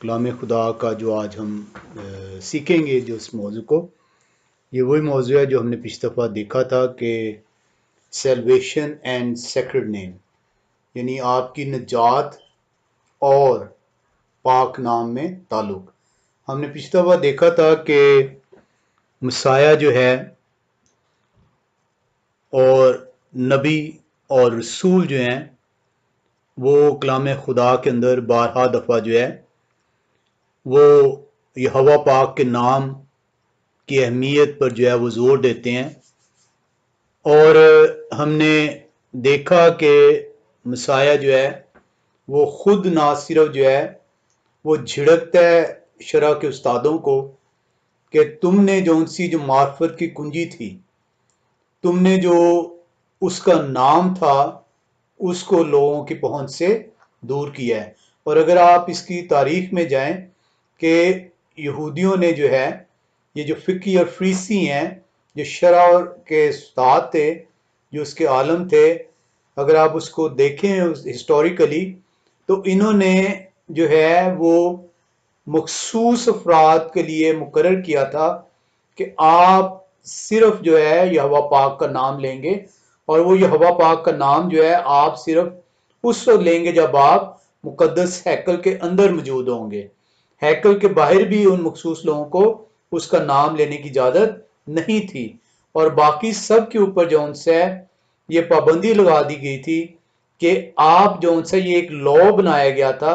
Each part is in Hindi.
कलाम खुदा का जो आज हम सीखेंगे जो इस मौजू को, ये वही मौजू है जो हमने पिछली दफ़ा देखा था कि सेल्वेशन एंड सेक्रेड नेम, यानी आपकी निजात और पाक नाम में ताल्लुक। हमने पिछली दफ़ा देखा था कि मसाया जो है और नबी और रसूल जो हैं वो कलाम खुदा के अंदर बारहा दफ़ा जो है वो यहोवा पाक के नाम की अहमियत पर जो है वो जोर देते हैं। और हमने देखा कि मसाया जो है वो खुद ना सिर्फ जो है वो झिड़कता है शरअ के उस्तादों को कि तुमने जो सी जो मार्फत की कुंजी थी, तुमने जो उसका नाम था, उसको लोगों की पहुंच से दूर किया है। और अगर आप इसकी तारीख में जाएं कि यहूदियों ने जो है ये जो फ़िकी और फरीसी हैं, जो शरअ के उस्ताद थे, जो उसके आलम थे, अगर आप उसको देखें हिस्टोरिकली, तो इन्होंने जो है वो मखसूस अफराद के लिए मुकर्रर किया था कि आप सिर्फ जो है यहोवा पाक का नाम लेंगे, और वो यहोवा पाक का नाम जो है आप सिर्फ उस वक्त लेंगे जब आप मुकद्दस हैकल के अंदर मौजूद होंगे। हैकल के बाहर भी उन मखसूस लोगों को उसका नाम लेने की इजाज़त नहीं थी। और बाकी सब के ऊपर जो उनसे ये पाबंदी लगा दी गई थी कि आप जो उनसे ये एक लॉ बनाया गया था,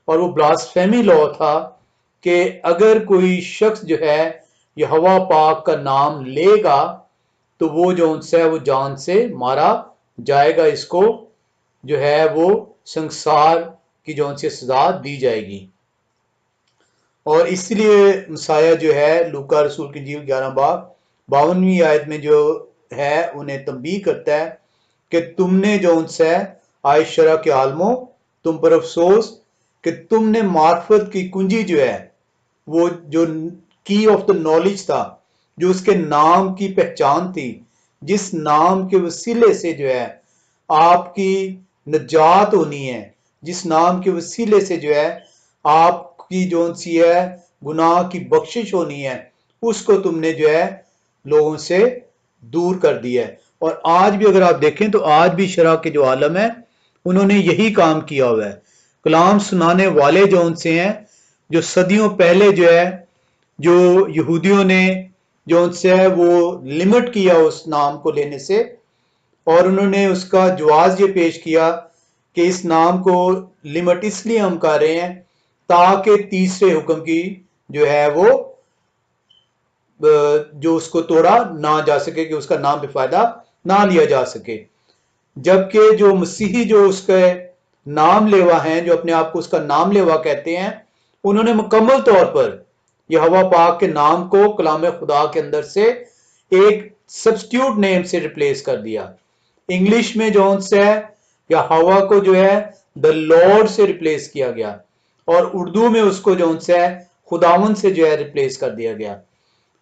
और वो ब्लास्फेमी लॉ था कि अगर कोई शख्स जो है यहोवा पाक का नाम लेगा तो वो जो उनसे वो जान से मारा जाएगा, इसको जो है वो संसार की जो उनसे सजा दी जाएगी। और इसलिए मसाया जो है लूका रसूल की इंजील 11 बाब 52वीं आयत में जो है उन्हें तंबीह करता है कि तुमने जो उनसे आय शरअ के आलमों, तुम पर अफसोस कि तुमने मार्फत की कुंजी जो है वो जो की ऑफ द नॉलेज था, जो उसके नाम की पहचान थी, जिस नाम के वसीले से जो है आपकी निजात होनी है, जिस नाम के वसीले से जो है आपकी जो सी है गुनाह की बख्शिश होनी है, उसको तुमने जो है लोगों से दूर कर दिया है। और आज भी अगर आप देखें तो आज भी शरअ के जो आलम है उन्होंने यही काम किया हुआ है। कलाम सुनाने वाले जो उनसे हैं, जो सदियों पहले जो है जो यहूदियों ने जो उनसे है वो लिमिट किया उस नाम को लेने से, और उन्होंने उसका जवाब ये पेश किया कि इस नाम को लिमिट इसलिए हम कर रहे हैं ताकि तीसरे हुक्म की जो है वो जो उसको तोड़ा ना जा सके, कि उसका नाम बेफायदा ना लिया जा सके। जबकि जो मसीही जो उसके नाम लेवा हैं, जो अपने आप को उसका नाम लेवा कहते हैं, उन्होंने मुकम्मल तौर पर यहोवा पाक के नाम को कलाम खुदा के अंदर से एक सब्स्टिट्यूट नेम से रिप्लेस कर दिया। इंग्लिश में जो है या हवा को जो है द लॉर्ड से रिप्लेस किया गया, और उर्दू में उसको जो है खुदावन से जो है रिप्लेस कर दिया गया।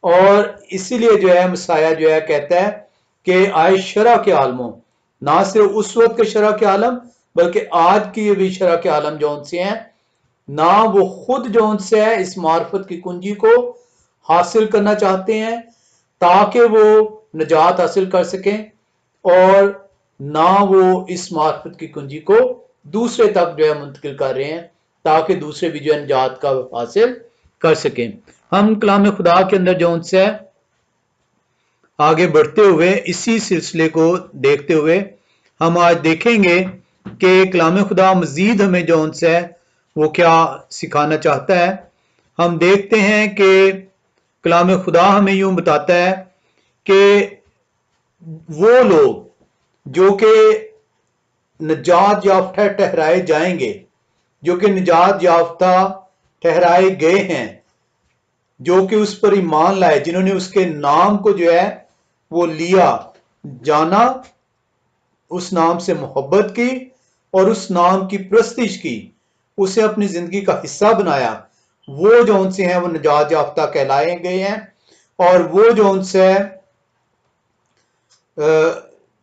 और इसीलिए जो है मसाया जो है कहता है कि आए शरअ के आलमों, ना सिर्फ उस वक्त के शरअ के आलम बल्कि आज की भी शरअ के आलम जो उनसे हैं, ना वो खुद जो उनसे है इस मार्फत की कुंजी को हासिल करना चाहते हैं ताकि वो निजात हासिल कर सकें, और ना वो इस मार्फत की कुंजी को दूसरे तक जो है मुंतकिल कर रहे हैं ताकि दूसरे भी जो है निजात का हासिल कर सकें। हम कलाम खुदा के अंदर जो उनसे आगे बढ़ते हुए इसी सिलसिले को देखते हुए हम आज देखेंगे कि कलाम खुदा मजीद हमें जो उनसे वो क्या सिखाना चाहता है। हम देखते हैं कि कलाम खुदा हमें यूं बताता है कि वो लोग जो कि निजात याफ्ता ठहराए जाएंगे, जो कि निजात याफ्ता ठहराए गए हैं, जो कि उस पर ईमान लाए, जिन्होंने उसके नाम को जो है वो लिया, जाना, उस नाम से मोहब्बत की और उस नाम की प्रस्तिश की, उसे अपनी जिंदगी का हिस्सा बनाया, वो जो उनसे हैं वो निजात याफ्ता कहलाए गए हैं। और वो जो उनसे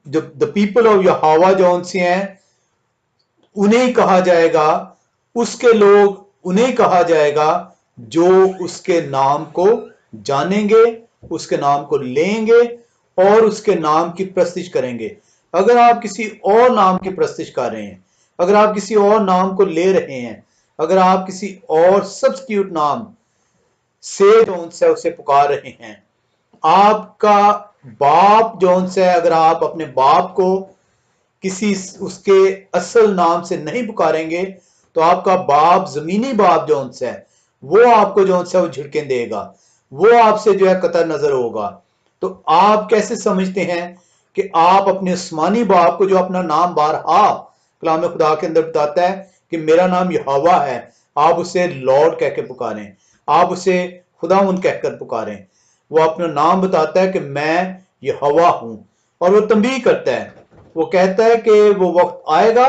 द पीपल ऑफ यहोवा जो उनसे हैं उन्हें कहा जाएगा, उसके लोग उन्हें कहा जाएगा जो उसके नाम को जानेंगे, उसके नाम को लेंगे और उसके नाम की प्रस्तिश करेंगे। अगर आप किसी और नाम की प्रस्तिश कर रहे हैं, अगर आप किसी और नाम को ले रहे हैं, अगर आप किसी और सब्स्टिट्यूट नाम से जो से उसे पुकार रहे हैं, आपका बाप जो से, अगर आप अपने बाप को किसी उसके असल नाम से नहीं पुकारेंगे तो आपका बाप, जमीनी बाप जो है, वो आपको जो है वो झिड़के देगा, वो आपसे जो है कतर नजर होगा। तो आप कैसे समझते हैं कि आप अपने आसमानी बाप को, जो अपना नाम बारहा कलाम खुदा के अंदर बताता है कि मेरा नाम यहोवा है, आप उसे लॉर्ड कह के पुकारें, आप उसे खुदावंद कहकर पुकारें। वो अपना नाम बताता है कि मैं यहोवा हूं, और वो तंबीह करता है, वो कहता है कि वो वक्त आएगा,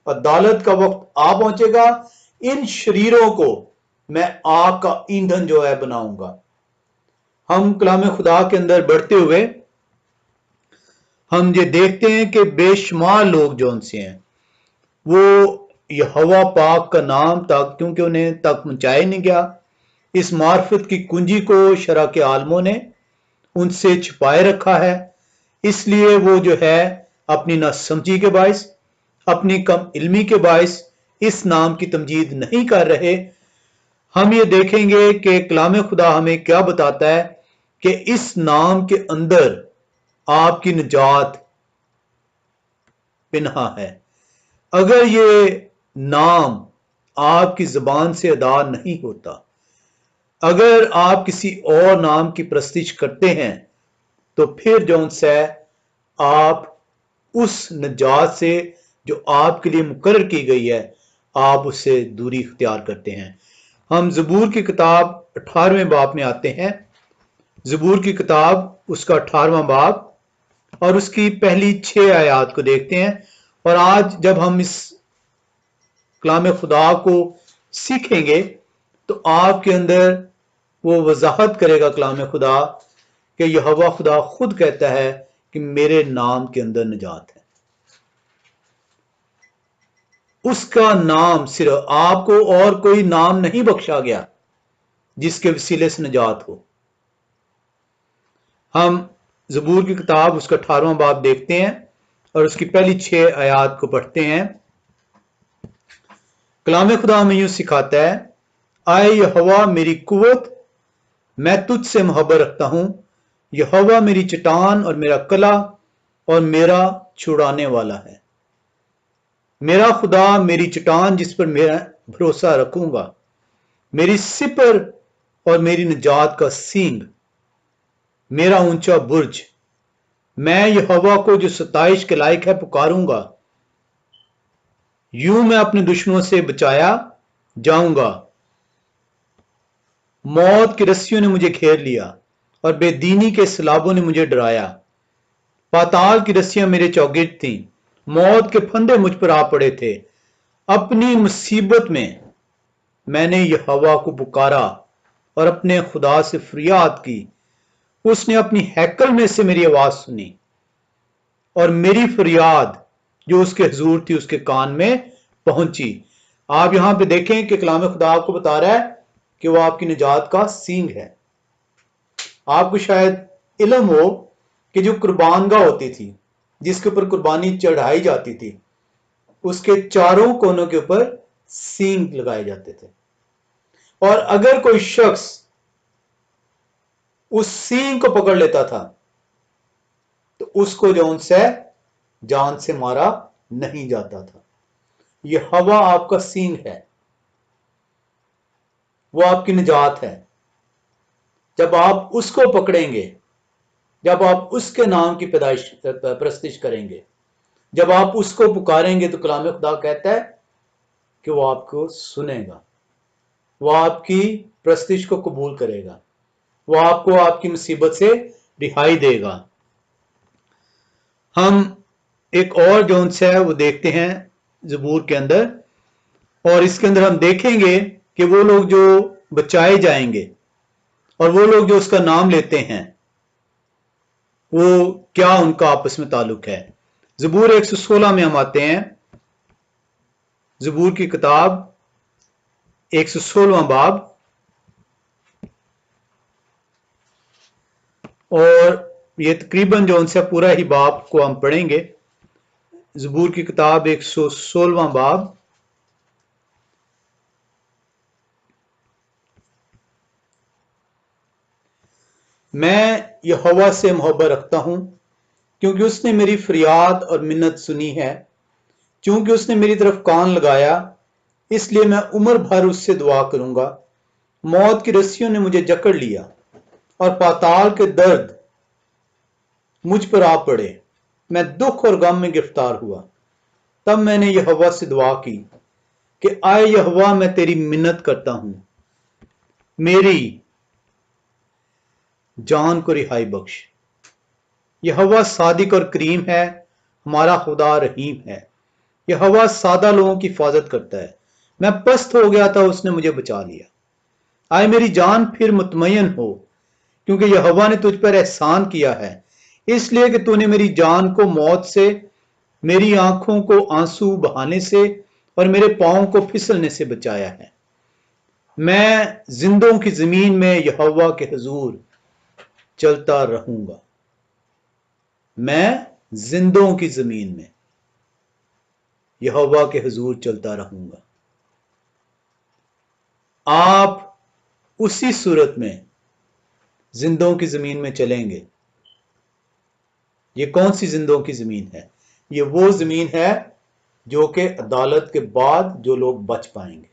अदालत का वक्त आ पहुंचेगा, इन शरीरों को मैं आग का ईंधन जो है बनाऊंगा। हम कलाम खुदा के अंदर बढ़ते हुए हम ये देखते हैं कि बेशुमार लोग जो उनसे हैं वो यहोवा पाक का नाम तक, क्योंकि उन्हें तक पहुंचाया नहीं गया, इस मार्फत की कुंजी को शरा के आलमों ने उनसे छुपाए रखा है, इसलिए वो जो है अपनी नासमझी के बायस, अपनी कम इल्मी के बायस इस नाम की तमजीद नहीं कर रहे। हम ये देखेंगे कि कलाम खुदा हमें क्या बताता है कि इस नाम के अंदर आपकी निजात पिन्हा है। अगर ये नाम आपकी जुबान से अदा नहीं होता, अगर आप किसी और नाम की प्रस्तिश करते हैं, तो फिर जो से आप उस निजात से जो आपके लिए मुकर्रर की गई है, आप उससे दूरी इख्तियार करते हैं। हम ज़बूर की किताब 18वें बाब में आते हैं। ज़बूर की किताब उसका 18वां बाब और उसकी पहली 6 आयात को देखते हैं। और आज जब हम इस कलाम खुदा को सीखेंगे तो आपके अंदर वो वजाहत करेगा कलाम खुदा कि यहोवा खुदा खुद कहता है कि मेरे नाम के अंदर निजात है। उसका नाम सिर्फ आपको और कोई नाम नहीं बख्शा गया जिसके वसीले से निजात हो। हम ज़बूर की किताब उसका 18वां बाब देखते हैं और उसकी पहली 6 आयात को पढ़ते हैं। कलाम खुदा हमें यूं सिखाता है, आए यहोवा मेरी कुव्वत, मैं तुझसे मोहब्बत रखता हूं। यहोवा मेरी चट्टान और मेरा कला और मेरा छुड़ाने वाला है। मेरा खुदा मेरी चट्टान जिस पर मेरा भरोसा रखूंगा, मेरी सिपर और मेरी निजात का सींग, मेरा ऊंचा बुर्ज। मैं यहोवा को जो सताइश के लायक है पुकारूंगा। यूं मैं अपने दुश्मनों से बचाया जाऊंगा। मौत की रस्सियों ने मुझे घेर लिया और बेदीनी के सलाबों ने मुझे डराया। पाताल की रस्सियां मेरे चौगिर्द थीं, मौत के फंदे मुझ पर आ पड़े थे। अपनी मुसीबत में मैंने यहोवा को पुकारा और अपने खुदा से फरियाद की। उसने अपनी हैकल में से मेरी आवाज सुनी और मेरी फरियाद जो उसके हुजूर थी उसके कान में पहुंची। आप यहां पे देखें कि कलाम खुदा आपको बता रहा है कि वो आपकी निजात का सींग है। आपको शायद इल्म हो कि जो कुर्बानगाह होती थी, जिसके ऊपर कुर्बानी चढ़ाई जाती थी, उसके चारों कोनों के ऊपर सींग लगाए जाते थे, और अगर कोई शख्स उस सींग को पकड़ लेता था तो उसको जो उनसे जान से मारा नहीं जाता था। यह हवा आपका सींग है, वो आपकी निजात है। जब आप उसको पकड़ेंगे, जब आप उसके नाम की प्रस्तिश करेंगे, जब आप उसको पुकारेंगे, तो कलाम खुदा कहता है कि वो आपको सुनेगा, वो आपकी प्रस्तिश को कबूल करेगा, वो आपको आपकी मुसीबत से रिहाई देगा। हम एक और जो है वो देखते हैं ज़बूर के अंदर, और इसके अंदर हम देखेंगे कि वो लोग जो बचाए जाएंगे और वो लोग जो उसका नाम लेते हैं, वो क्या उनका आपस में ताल्लुक है। ज़बूर 116 में हम आते हैं। ज़बूर की किताब 116वां बाब, और ये तकरीबन जो उनसे पूरा ही बाब को हम पढ़ेंगे। ज़बूर की किताब 116वां बाब, मैं यहोवा से मोहब्बत रखता हूं क्योंकि उसने मेरी फरियाद और मिन्नत सुनी है। क्योंकि उसने मेरी तरफ कान लगाया, इसलिए मैं उम्र भर उससे दुआ करूंगा। मौत की रस्सियों ने मुझे जकड़ लिया और पाताल के दर्द मुझ पर आ पड़े। मैं दुख और गम में गिरफ्तार हुआ। तब मैंने यहोवा से दुआ की कि आए यहोवा, मैं तेरी मिन्नत करता हूं, मेरी जान को रिहाई बख्श। यहोवा सादिक और करीम है, हमारा खुदा रहीम है। यहोवा सादा लोगों की हिफाजत करता है। मैं पस्त हो गया था, उसने मुझे बचा लिया। आए मेरी जान फिर मुतमयन हो, क्योंकि यहोवा ने तुझ पर एहसान किया है, इसलिए कि तूने मेरी जान को मौत से, मेरी आंखों को आंसू बहाने से और मेरे पांवों को फिसलने से बचाया है। मैं जिंदों की जमीन में यहोवा के हुजूर चलता रहूंगा। मैं जिंदों की जमीन में यहोवा के हुजूर चलता रहूंगा। आप उसी सूरत में जिंदों की जमीन में चलेंगे। ये कौन सी जिंदों की जमीन है? ये वो जमीन है जो कि अदालत के बाद जो लोग बच पाएंगे,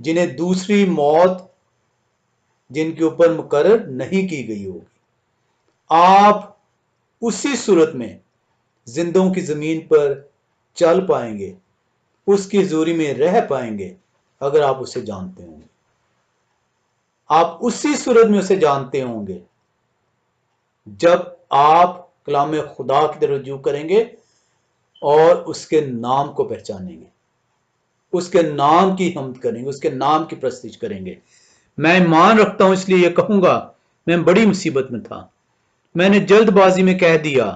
जिन्हें दूसरी मौत जिनके ऊपर मुकर्रर नहीं की गई होगी। आप उसी सूरत में जिंदों की जमीन पर चल पाएंगे, उसकी हजूरी में रह पाएंगे, अगर आप उसे जानते होंगे। आप उसी सूरत में उसे जानते होंगे जब आप कलाम खुदा की तरफ रुजू करेंगे और उसके नाम को पहचानेंगे, उसके नाम की हम्द करेंगे, उसके नाम की प्रस्तिश करेंगे। मैं ईमान रखता हूं, इसलिए यह कहूंगा, मैं बड़ी मुसीबत में था। मैंने जल्दबाजी में कह दिया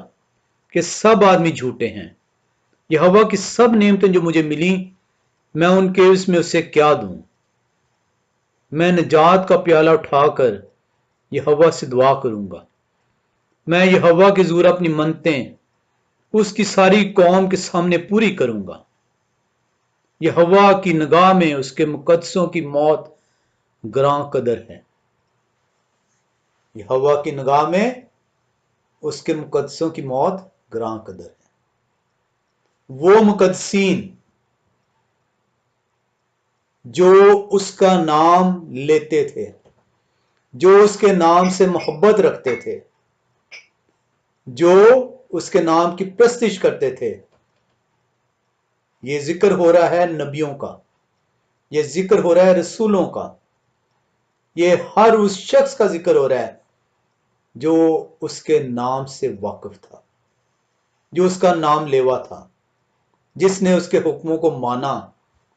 कि सब आदमी झूठे हैं। यहोवा की सब नेमतें जो मुझे मिली, मैं उनके उसमें उसे क्या दूं। मैं निजात का प्याला उठाकर यहोवा से दुआ करूंगा। मैं यहोवा के ज़ूर अपनी मन्नतें उसकी सारी कौम के सामने पूरी करूंगा। यहोवा की निगाह में उसके मुकद्दसों की मौत ग्रां कदर है। यहोवा की निगाह में उसके मुकद्दसों की मौत ग्रां कदर है। वो मुकद्दसीन जो उसका नाम लेते थे, जो उसके नाम से मोहब्बत रखते थे, जो उसके नाम की प्रस्तिश करते थे। ये जिक्र हो रहा है नबियों का, ये जिक्र हो रहा है रसूलों का, ये हर उस शख्स का जिक्र हो रहा है जो उसके नाम से वाकिफ था, जो उसका नाम लेवा था, जिसने उसके हुक्मों को माना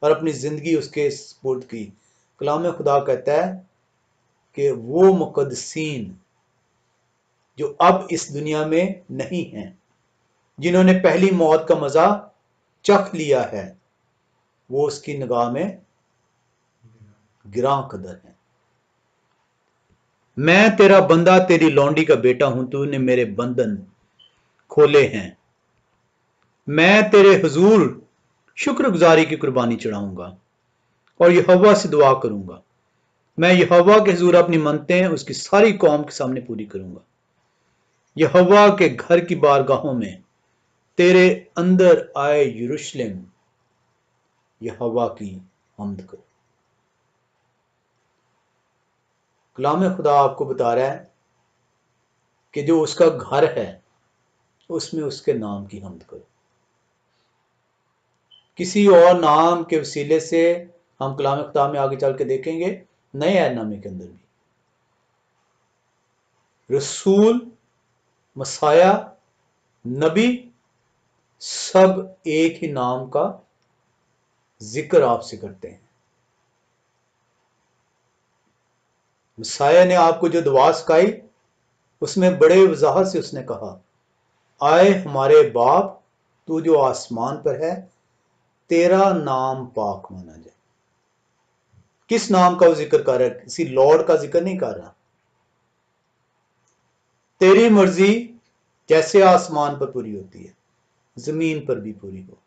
और अपनी जिंदगी उसके सुपुर्द की। कलाम खुदा कहता है कि वो मुकद्दसीन जो अब इस दुनिया में नहीं हैं, जिन्होंने पहली मौत का मजा चख लिया है, वो उसकी निगाह में गिरां कदर है। मैं तेरा बंदा, तेरी लौंडी का बेटा हूं, तूने मेरे बंधन खोले हैं। मैं तेरे हुजूर शुक्रगुजारी की कुर्बानी चढ़ाऊंगा और यहोवा से दुआ करूंगा। मैं यहोवा के हुजूर अपनी मन्नतें उसकी सारी कौम के सामने पूरी करूंगा। यहोवा के घर की बारगाहों में तेरे अंदर आए यरूशलेम, यहोवा की हम्द करो। कलाम खुदा आपको बता रहा है कि जो उसका घर है उसमें उसके नाम की हम्द करो। किसी और नाम के वसीले से हम कलाम खुदा में आगे चल के देखेंगे, नए ऐहदनामे के अंदर भी रसूल, मसाया, नबी, सब एक ही नाम का जिक्र आपसे करते हैं। मसाया ने आपको जो दुआ सिखाई, उसमें बड़े वजाहत से उसने कहा, आए हमारे बाप, तू जो आसमान पर है, तेरा नाम पाक माना जाए। किस नाम का वो जिक्र कर रहा है? किसी लॉर्ड का जिक्र नहीं कर रहा। तेरी मर्जी जैसे आसमान पर पूरी होती है, जमीन पर भी पूरी हो।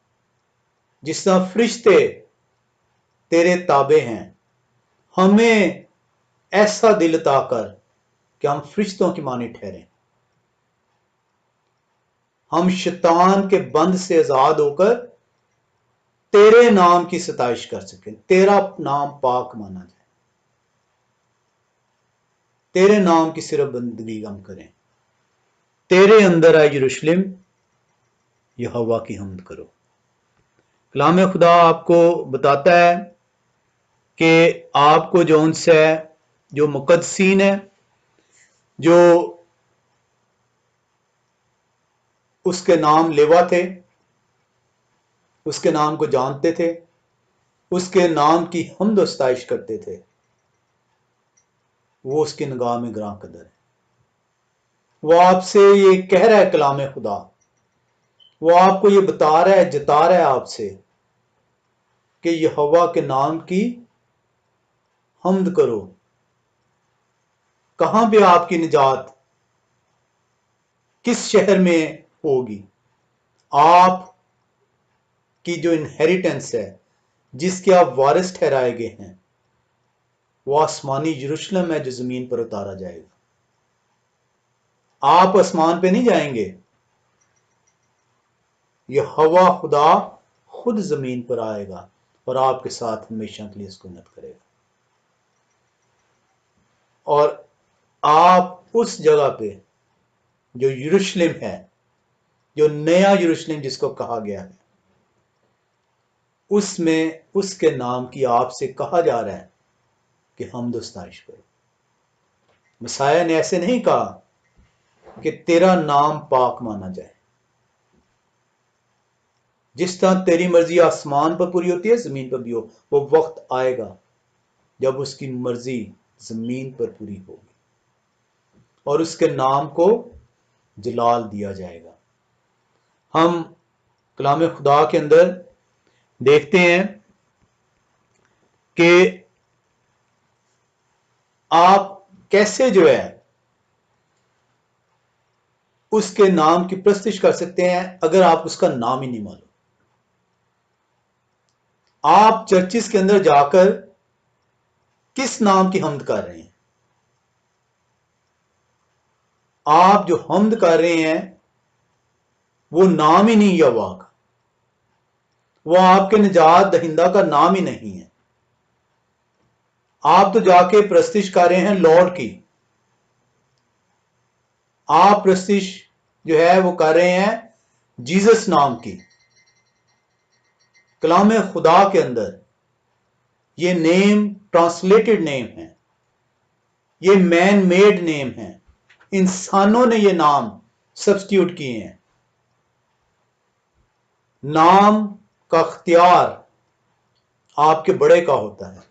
जिस तरह फरिश्ते तेरे ताबे हैं, हमें ऐसा दिल अता कर कि हम फरिश्तों की मानी ठहरें, हम शैतान के बंद से आजाद होकर तेरे नाम की सताइश कर सकें, तेरा नाम पाक माना जाए, तेरे नाम की सिर्फ बंदगी हम करें। तेरे अंदर आए यरूशलेम, यहोवा की हम्द करो। कलाम खुदा आपको बताता है कि आपको जौन से है, जो मुकद्दसीन है, जो उसके नाम लेवा थे, उसके नाम को जानते थे, उसके नाम की हम्द सताइश करते थे, वो उसकी निगाह में ग्रां कदर है। वो आपसे ये कह रहा है कलाम खुदा, वो आपको ये बता रहा है, जता रहा है आपसे कि यहोवा के नाम की हम्द करो। कहां पे आपकी निजात, किस शहर में होगी? आप की जो इनहेरिटेंस है, जिसके आप वारिस ठहराए गए हैं, वो आसमानी यरूशलेम है जो जमीन पर उतारा जाएगा। आप आसमान पे नहीं जाएंगे, यहोवा खुदा खुद जमीन पर आएगा और आपके साथ हमेशा के लिए सुकूनत करेगा। और आप उस जगह पे जो यरूशलेम है, जो नया यरूशलेम जिसको कहा गया है, उसमें उसके नाम की आपसे कहा जा रहा है कि हम दोस्ताइश करो। मसाया ने ऐसे नहीं कहा कि तेरा नाम पाक माना जाए। जिस तरह तेरी मर्जी आसमान पर पूरी होती है, जमीन पर भी हो। वो वक्त आएगा जब उसकी मर्जी जमीन पर पूरी होगी और उसके नाम को जलाल दिया जाएगा। हम कलाम खुदा के अंदर देखते हैं कि आप कैसे जो है उसके नाम की प्रस्तिश कर सकते हैं अगर आप उसका नाम ही नहीं मालूम। आप चर्चिस के अंदर जाकर किस नाम की हम्द कर रहे हैं? आप जो हम्द कर रहे हैं वो नाम ही नहीं यहोवा का, वो आपके निजात दहिंदा का नाम ही नहीं है। आप तो जाके प्रस्तिश कर रहे हैं लॉर्ड की। आप प्रस्तिश जो है वो कर रहे हैं जीसस नाम की। कलाम खुदा के अंदर ये नेम ट्रांसलेटेड नेम है, ये मैन मेड नेम है। इंसानों ने ये नाम सब्स्टिट्यूट किए हैं। नाम का अख्तियार आपके बड़े का होता है।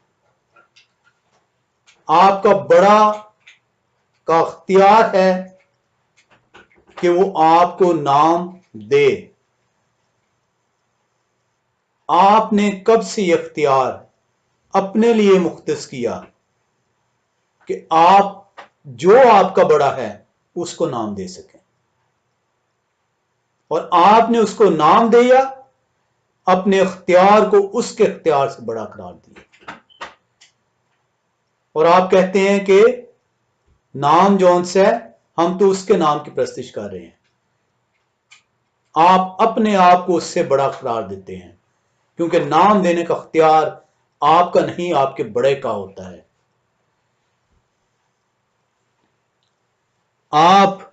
आपका बड़ा का अख्तियार है कि वो आपको नाम दे। आपने कब से ये अख्तियार अपने लिए मुख्तस किया कि आप जो आपका बड़ा है उसको नाम दे सकें, और आपने उसको नाम दिया, अपने अख्तियार को उसके अख्तियार से बड़ा करार दिया। और आप कहते हैं कि नाम जौन से है, हम तो उसके नाम की प्रस्तिश कर रहे हैं। आप अपने आप को उससे बड़ा करार देते हैं, क्योंकि नाम देने का अख्तियार आपका नहीं, आपके बड़े का होता है। आप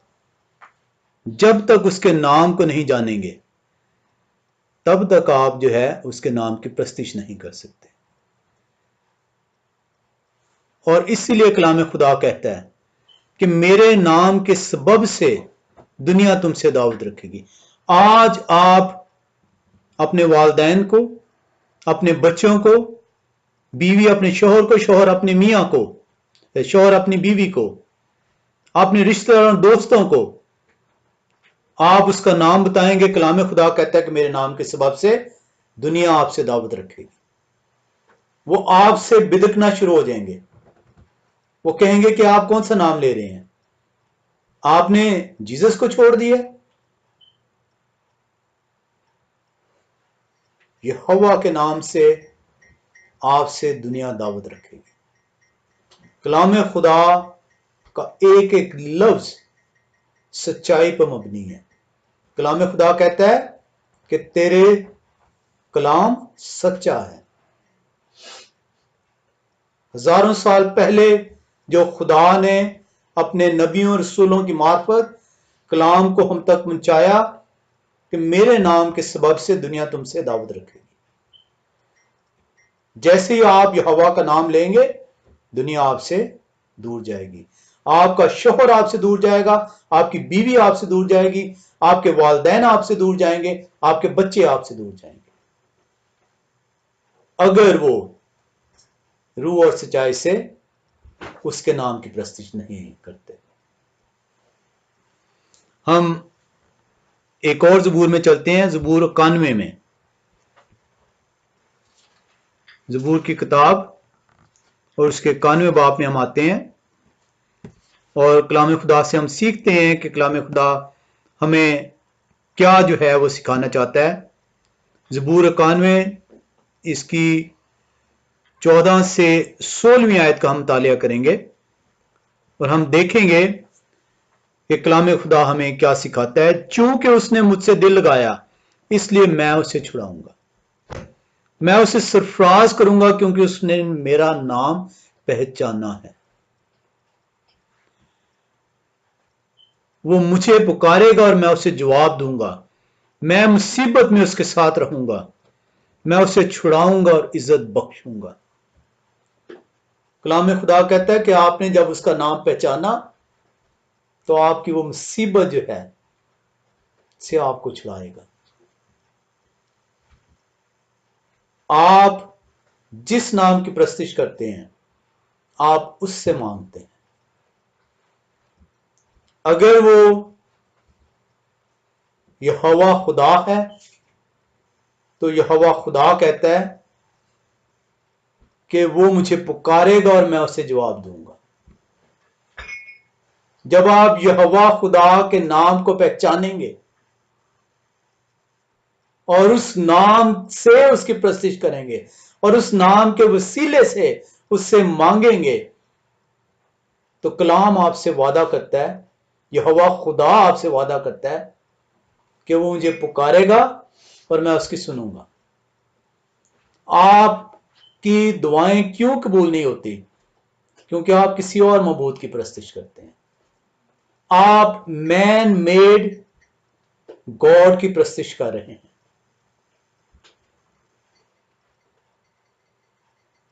जब तक उसके नाम को नहीं जानेंगे, तब तक आप जो है उसके नाम की प्रस्तिश नहीं कर सकते। और इसीलिए कलाम खुदा कहता है कि मेरे नाम के सबब से दुनिया तुमसे दावत रखेगी। आज आप अपने वालिदैन को, अपने बच्चों को, बीवी अपने शोहर को, शोहर अपने मियां को, शोहर अपनी बीवी को, अपने रिश्तेदारों दोस्तों को आप उसका नाम बताएंगे। कलाम खुदा कहता है कि मेरे नाम के सबब से दुनिया आपसे दावत रखेगी। वो आपसे बिदकना शुरू हो जाएंगे। वो कहेंगे कि आप कौन सा नाम ले रहे हैं, आपने जीसस को छोड़ दिया। यहोवा के नाम से आपसे दुनिया दावत रखेगी। कलाम खुदा का एक एक लफ्ज सच्चाई पर मबनी है। कलाम खुदा कहता है कि तेरे कलाम सच्चा है। हजारों साल पहले जो खुदा ने अपने नबियों और रसूलों की मार्फत कलाम को हम तक पहुंचाया कि मेरे नाम के सबब से दुनिया तुमसे दावत रखेगी। जैसे ही आप यहोवा का नाम लेंगे, दुनिया आपसे दूर जाएगी। आपका शोहर आपसे दूर जाएगा, आपकी बीवी आपसे दूर जाएगी, आपके वालिदैन आपसे दूर जाएंगे, आपके बच्चे आपसे दूर जाएंगे, अगर वो रूह और सच्चाई से उसके नाम की प्रस्तिश नहीं करते। हम एक और ज़बूर में चलते हैं, ज़बूर 91 में। ज़बूर की किताब और उसके 91 बाब में हम आते हैं और कलाम खुदा से हम सीखते हैं कि कलाम खुदा हमें क्या जो है वो सिखाना चाहता है। ज़बूर 91 इसकी 14 से 16वीं आयत का हम तालिया करेंगे और हम देखेंगे कि कलाम खुदा हमें क्या सिखाता है। चूंकि उसने मुझसे दिल लगाया, इसलिए मैं उसे छुड़ाऊंगा, मैं उसे सरफराज करूंगा, क्योंकि उसने मेरा नाम पहचाना है। वो मुझे पुकारेगा और मैं उसे जवाब दूंगा, मैं मुसीबत में उसके साथ रहूंगा, मैं उसे छुड़ाऊंगा और इज्जत बख्शूंगा। कलाम खुदा कहता है कि आपने जब उसका नाम पहचाना तो आपकी वो मुसीबत जो है से आपको छुड़ाएगा। आप जिस नाम की प्रस्तिश करते हैं, आप उससे मांगते हैं। अगर वो यहोवा खुदा है तो यहोवा खुदा कहता है कि वो मुझे पुकारेगा और मैं उसे जवाब दूंगा। जब आप यहोवा खुदा के नाम को पहचानेंगे और उस नाम से उसकी प्रस्तिश करेंगे और उस नाम के वसीले से उससे मांगेंगे, तो कलाम आपसे वादा करता है, यहोवा खुदा आपसे वादा करता है कि वो मुझे पुकारेगा और मैं उसकी सुनूंगा। आपकी दुआएं क्यों कबूल नहीं होती? क्योंकि आप किसी और मबूद की प्रस्तिश करते हैं। आप मैन मेड गॉड की प्रस्तिश कर रहे हैं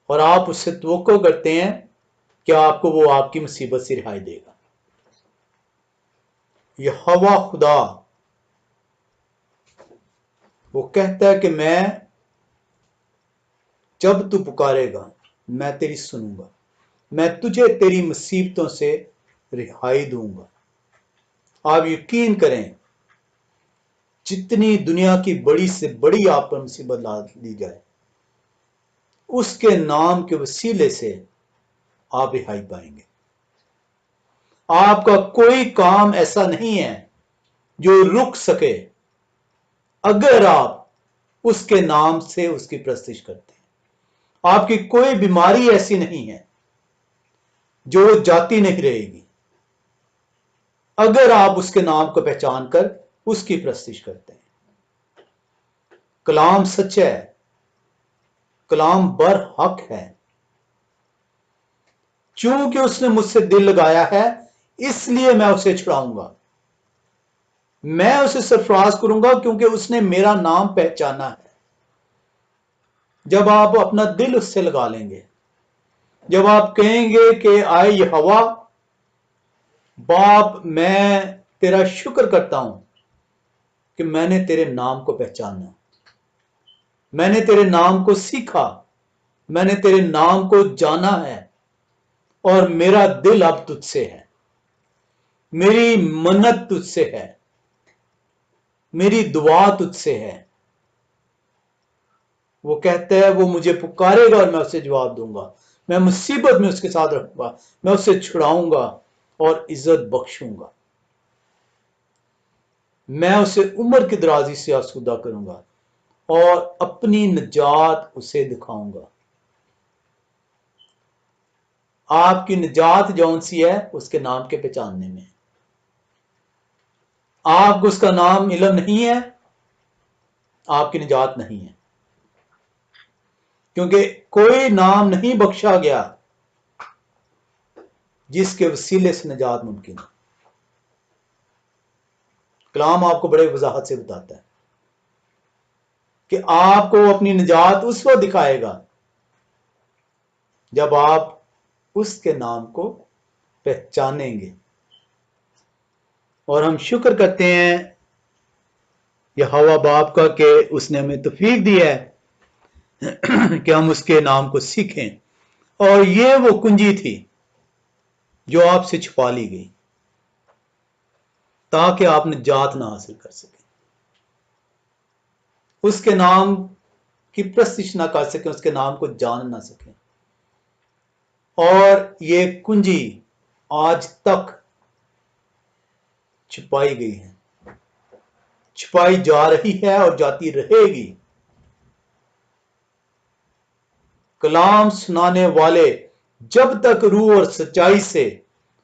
और आप उससे तवक्को करते हैं कि आपको वो आपकी मुसीबत से रिहाई देगा। यहोवा खुदा वो कहता है कि मैं जब तू पुकारेगा मैं तेरी सुनूंगा, मैं तुझे तेरी मुसीबतों से रिहाई दूंगा। आप यकीन करें, जितनी दुनिया की बड़ी से बड़ी आप पर मुसीबत ला दी जाए, उसके नाम के वसीले से आप रिहाई पाएंगे। आपका कोई काम ऐसा नहीं है जो रुक सके अगर आप उसके नाम से उसकी प्रस्तिश करते हैं। आपकी कोई बीमारी ऐसी नहीं है जो जाती नहीं रहेगी अगर आप उसके नाम को पहचान कर उसकी प्रस्तिश करते हैं। कलाम सच्चा है, कलाम बरहक है। चूंकि उसने मुझसे दिल लगाया है, इसलिए मैं उसे छुड़ाऊंगा, मैं उसे सरफराज करूंगा, क्योंकि उसने मेरा नाम पहचाना है। जब आप अपना दिल उससे लगा लेंगे, जब आप कहेंगे कि आए यहोवा बाप, मैं तेरा शुक्र करता हूं कि मैंने तेरे नाम को पहचाना, मैंने तेरे नाम को सीखा, मैंने तेरे नाम को जाना है और मेरा दिल अब तुझसे है, मेरी मन्नत तुझसे है, मेरी दुआ तुझसे है। वो कहता है वो मुझे पुकारेगा और मैं उसे जवाब दूंगा, मैं मुसीबत में उसके साथ रहूंगा, मैं उसे छुड़ाऊंगा और इज्जत बख्शूंगा, मैं उसे उम्र की दराजी से आसूदा करूंगा और अपनी निजात उसे दिखाऊंगा। आपकी निजात जौन सी है उसके नाम के पहचानने में। आपको उसका नाम इल्म नहीं है, आपकी निजात नहीं है, क्योंकि कोई नाम नहीं बख्शा गया जिसके वसीले से निजात मुमकिन है। कलाम आपको बड़े वजाहत से बताता है कि आपको अपनी निजात उस वक्त दिखाएगा जब आप उसके नाम को पहचानेंगे। और हम शुक्र करते हैं यहोवा बाप का कि उसने हमें तौफीक दी है कि हम उसके नाम को सीखें। और ये वो कुंजी थी जो आपसे छुपा ली गई ताकि आप निजात ना हासिल कर सकें, उसके नाम की प्रस्तिश ना कर सकें, उसके नाम को जान ना सकें। और ये कुंजी आज तक छुपाई गई है, छुपाई जा रही है और जाती रहेगी। कलाम सुनाने वाले जब तक रूह और सच्चाई से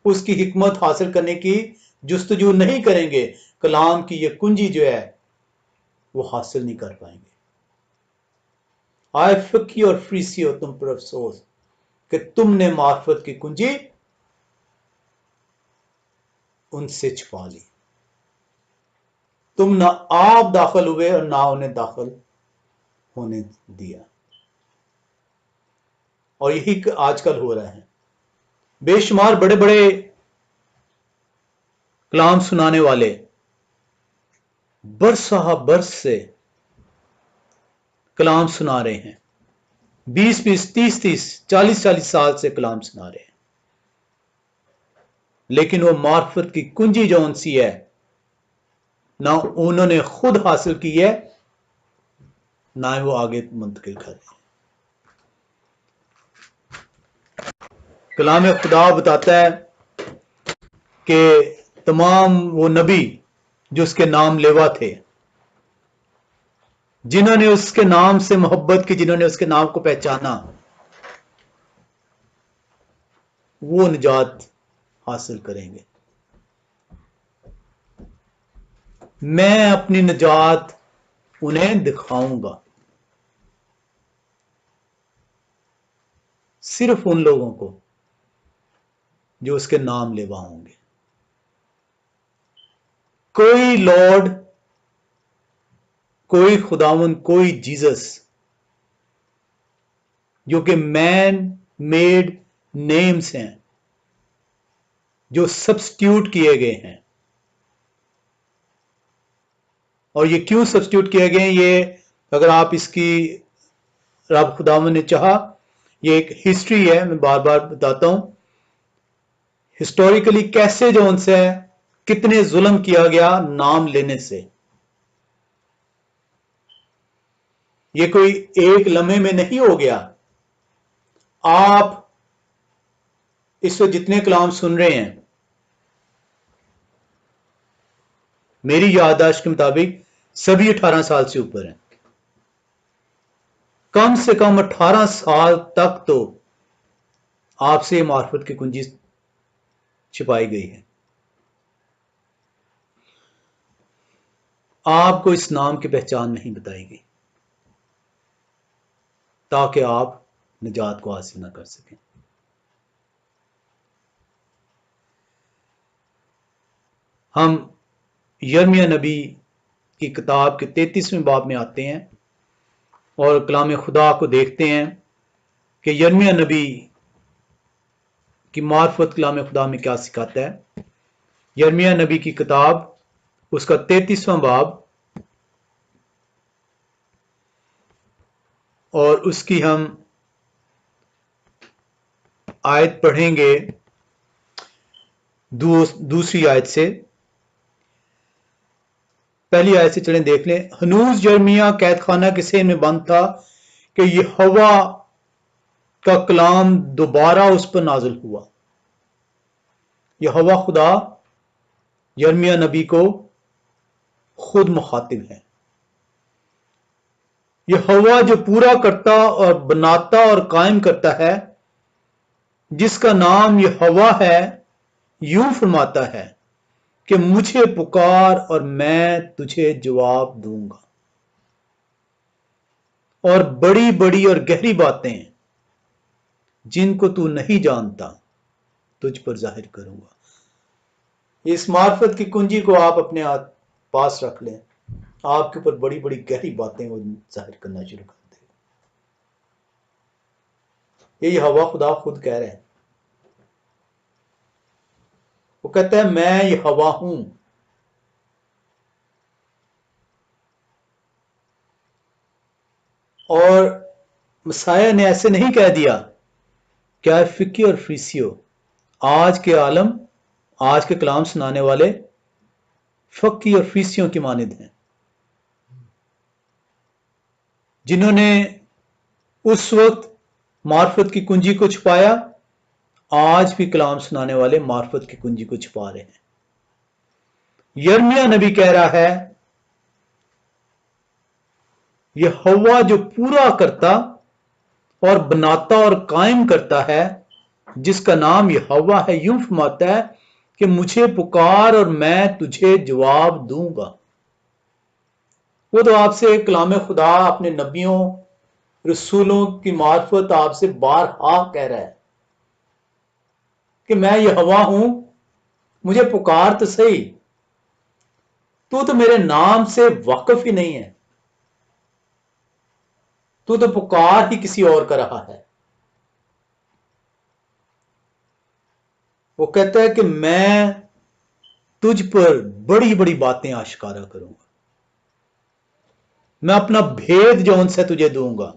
उसकी हिकमत हासिल करने की जुस्तजू नहीं करेंगे, कलाम की ये कुंजी जो है वो हासिल नहीं कर पाएंगे। आए फकी और फरीसी हो तुम पर अफसोस कि तुमने मार्फत की कुंजी उनसे छुपा ली। तुम ना आप दाखिल हुए और ना उन्हें दाखिल होने दिया। और यही आजकल हो रहा है। बेशुमार बड़े बड़े कलाम सुनाने वाले बरसा बरस से कलाम सुना रहे हैं, 20-20, 30-30, 40-40 साल से कलाम सुना रहे हैं, लेकिन वो मार्फत की कुंजी जौन सी है ना उन्होंने खुद हासिल की है ना ही वो आगे मुंतकिल कर रहे हैं। कलाम खुदा बताता है कि तमाम वो नबी जो उसके नाम लेवा थे, जिन्होंने उसके नाम से मोहब्बत की, जिन्होंने उसके नाम को पहचाना, वो निजात हासिल करेंगे। मैं अपनी निजात उन्हें दिखाऊंगा, सिर्फ उन लोगों को जो उसके नाम लेवा होंगे। कोई लॉर्ड, कोई खुदावन, कोई जीसस जो कि मैन मेड नेम्स हैं, जो सब्स्टिट्यूट किए गए हैं। और ये क्यों सब्स्टिट्यूट किए गए, ये अगर आप इसकी रब खुदावन ने चाहा, ये एक हिस्ट्री है, मैं बार बार बताता हूं हिस्टोरिकली कैसे जो उनसे कितने जुल्म किया गया नाम लेने से। ये कोई एक लम्हे में नहीं हो गया। आप इस वक्त जितने कलाम सुन रहे हैं, मेरी याददाश्त के मुताबिक सभी 18 साल से ऊपर हैं। कम से कम 18 साल तक तो आपसे मार्फत की कुंजी छिपाई गई है। आपको इस नाम की पहचान नहीं बताई गई ताकि आप निजात को हासिल ना कर सकें। हम यर्मिया नबी की किताब के 33वें बाब में आते हैं और कलाम खुदा को देखते हैं कि यर्मिया नबी की मार्फत कलाम खुदा में क्या सिखाता है। यर्मिया नबी की किताब उसका 33वां बाब और उसकी हम आयत पढ़ेंगे दूसरी आयत से। पहली आयत से चलें देख लें। हनूज यर्मिया कैद खाना के सेन में बंद था कि यहोवा का कलाम दोबारा उस पर नाजिल हुआ। यहोवा खुदा यिर्मयाह नबी को खुद मुखातिब है। यहोवा जो पूरा करता और बनाता और कायम करता है, जिसका नाम यहोवा है, यूं फरमाता है कि मुझे पुकार और मैं तुझे जवाब दूंगा, और बड़ी बड़ी और गहरी बातें जिनको तू नहीं जानता तुझ पर जाहिर करूंगा। इस मार्फत की कुंजी को आप अपने पास रख लें, आपके ऊपर बड़ी बड़ी गहरी बातें वो जाहिर करना शुरू कर देगा। ये हवा खुदा खुद कह रहे हैं। वो कहता है मैं ये हवा हूं। और मसाया ने ऐसे नहीं कह दिया। क्या फिक्की और फरीसियो, आज के आलम, आज के कलाम सुनाने वाले फक्की और फरीसियों की मानिद हैं, जिन्होंने उस वक्त मार्फत की कुंजी को छुपाया, आज भी कलाम सुनाने वाले मार्फत की कुंजी को छुपा रहे हैं। यिर्मयाह नबी कह रहा है यहोवा जो पूरा करता और बनाता और कायम करता है, जिसका नाम यहोवा है, यूं फरमाता है कि मुझे पुकार और मैं तुझे जवाब दूंगा। वो तो आपसे कलाम खुदा अपने नबियों रसूलों की मार्फत आपसे बारहा कह रहा है कि मैं यहोवा हूं, मुझे पुकार तो सही। तू तो मेरे नाम से वाकिफ ही नहीं है, तू तो पुकार ही किसी और का रहा है। वो कहता है कि मैं तुझ पर बड़ी बड़ी बातें आश्कारा करूंगा, मैं अपना भेद जो उनसे तुझे दूंगा।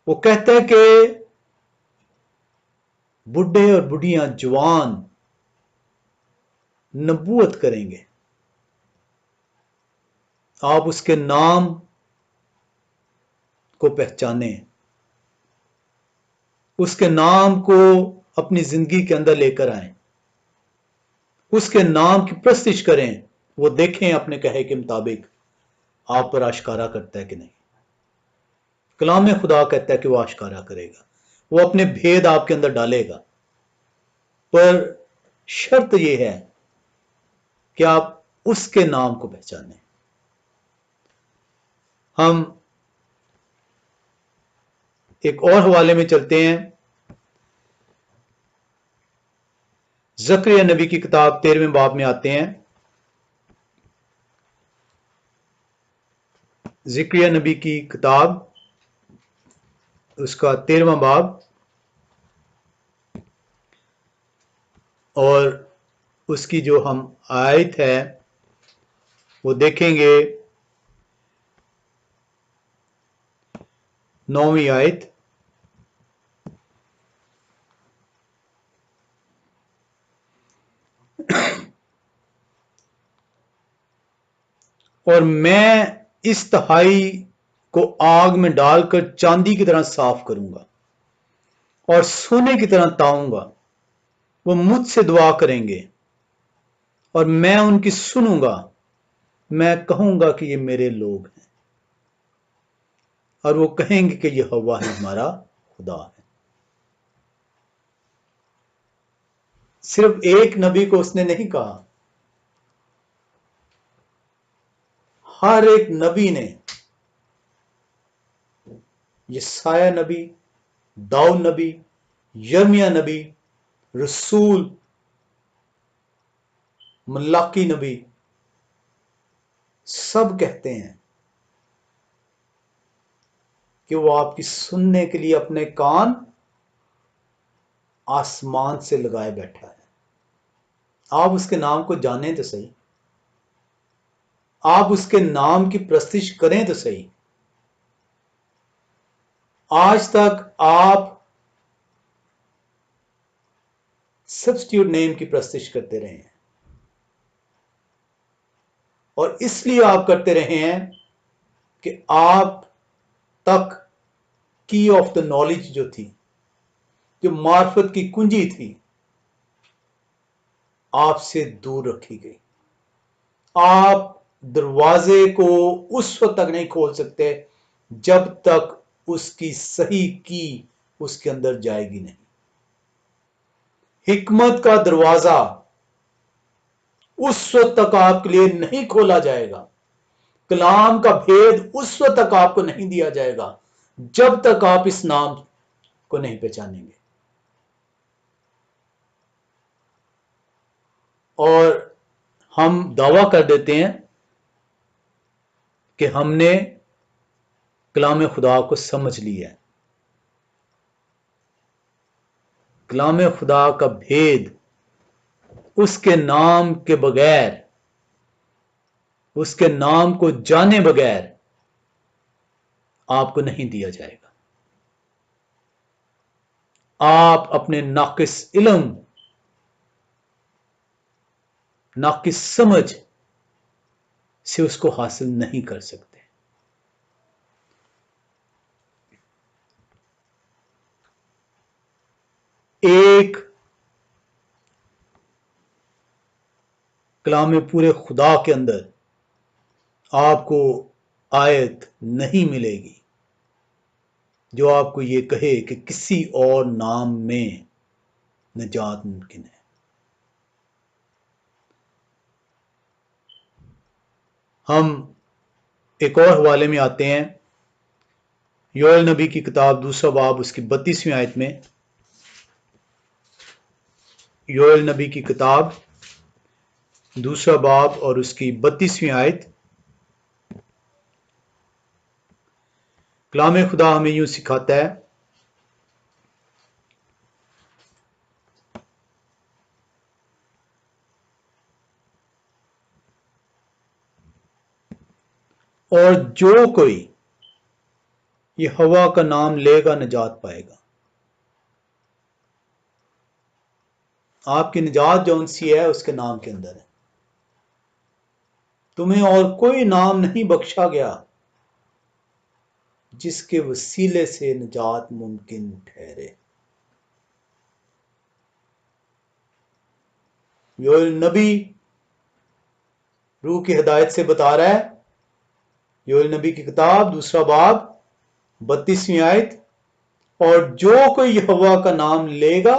वो कहता है कि बुढ़े और बुढ़ियां जवान नबूवत करेंगे, आप उसके नाम को पहचाने, उसके नाम को अपनी जिंदगी के अंदर लेकर आए, उसके नाम की प्रस्तिश करें। वो देखें अपने कहे के मुताबिक आप पर आश्कारा करता है कि नहीं। कलाम खुदा कहता है कि वो आश्कारा करेगा, वो अपने भेद आपके अंदर डालेगा, पर शर्त यह है कि आप उसके नाम को पहचानें। हम एक और हवाले में चलते हैं। ज़करिया नबी की किताब 13वें बाब में आते हैं। ज़करिया नबी की किताब उसका 13वां बाब और उसकी जो हम आयत है वो देखेंगे, 9वीं आयत। और मैं इस तहाई को आग में डालकर चांदी की तरह साफ करूंगा और सोने की तरह ताऊंगा। वो मुझसे दुआ करेंगे और मैं उनकी सुनूंगा। मैं कहूंगा कि ये मेरे लोग हैं, और वो कहेंगे कि यहोवा ही हमारा खुदा है। सिर्फ एक नबी को उसने नहीं कहा, हर एक नबी ने, यसाया नबी, दाऊद नबी, यिर्मयाह नबी, रसूल, मलाकी नबी, सब कहते हैं कि वो आपकी सुनने के लिए अपने कान आसमान से लगाए बैठा है। आप उसके नाम को जानें तो सही, आप उसके नाम की प्रस्तिश करें तो सही। आज तक आप सब्स्टिट्यूट नेम की प्रस्तिश करते रहे हैं, और इसलिए आप करते रहे हैं कि आप तक की ऑफ द नॉलेज जो थी, जो मार्फत की कुंजी थी, आपसे दूर रखी गई। आप दरवाजे को उस वक्त तक नहीं खोल सकते जब तक उसकी सही की उसके अंदर जाएगी नहीं। हिकमत का दरवाजा उस वक्त तक आपके लिए नहीं खोला जाएगा, कलाम का भेद उस वक्त तक आपको नहीं दिया जाएगा जब तक आप इस नाम को नहीं पहचानेंगे। और हम दावा कर देते हैं कि हमने कलाम खुदा को समझ लिया है। कलाम खुदा का भेद उसके नाम के बगैर, उसके नाम को जाने बगैर आपको नहीं दिया जाएगा। आप अपने नाकिस इल्म, नाकिस समझ से उसको हासिल नहीं कर सकते। एक कलाम पूरे खुदा के अंदर आपको आयत नहीं मिलेगी जो आपको ये कहे कि किसी और नाम में निजात मुमकिन है। हम एक और हवाले में आते हैं, योएल नबी की किताब 2 बाब उसकी 32वीं आयत में। योएल नबी की किताब 2 बाब और उसकी 32वीं आयत। कलाम खुदा हमें यूं सिखाता है, और जो कोई यहोवा का नाम लेगा निजात पाएगा। आपकी निजात जौन सी है उसके नाम के अंदर है। तुम्हें और कोई नाम नहीं बख्शा गया जिसके वसीले से निजात मुमकिन ठहरे। योएल नबी रूह की हिदायत से बता रहा है, योएल नबी की किताब 2 बाब 32वीं आयत, और जो कोई यहोवा का नाम लेगा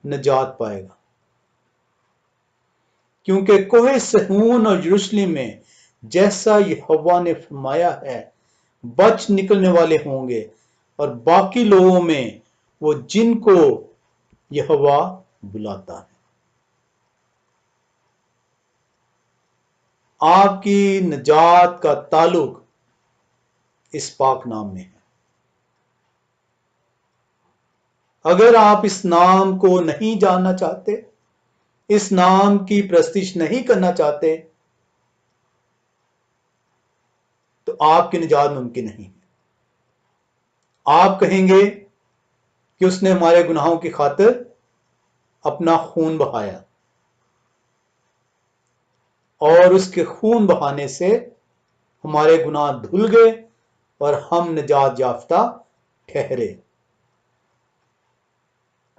निजात पाएगा। क्योंकि कोहे सहून और यरूशलेम में जैसा यहोवा ने फरमाया है बच निकलने वाले होंगे, और बाकी लोगों में वो जिनको यहोवा बुलाता है। आपकी निजात का ताल्लुक इस पाक नाम में है। अगर आप इस नाम को नहीं जानना चाहते, इस नाम की प्रस्तिश नहीं करना चाहते, तो आपकी निजात मुमकिन नहीं है। आप कहेंगे कि उसने हमारे गुनाहों की खातिर अपना खून बहाया, और उसके खून बहाने से हमारे गुनाह धुल गए और हम निजात याफ्ता ठहरे।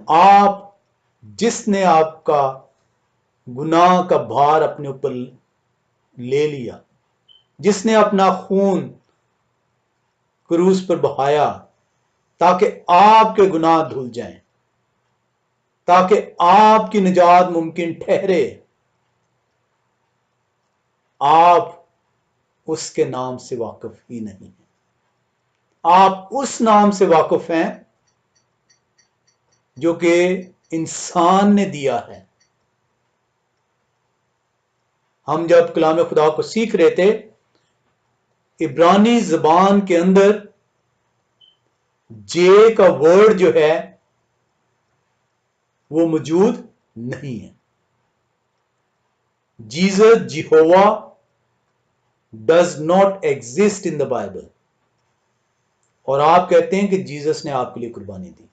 आप, जिसने आपका गुनाह का भार अपने ऊपर ले लिया, जिसने अपना खून क्रूस पर बहाया ताकि आपके गुनाह धुल जाएं, ताकि आपकी निजात मुमकिन ठहरे, आप उसके नाम से वाकिफ ही नहीं हैं। आप उस नाम से वाकिफ हैं जो कि इंसान ने दिया है। हम जब कलाम खुदा को सीख रहे थे, इब्रानी ज़बान के अंदर जे का वर्ड जो है वो मौजूद नहीं है। Jesus, Jehovah does not exist in the Bible. और आप कहते हैं कि जीसस ने आपके लिए कुर्बानी दी।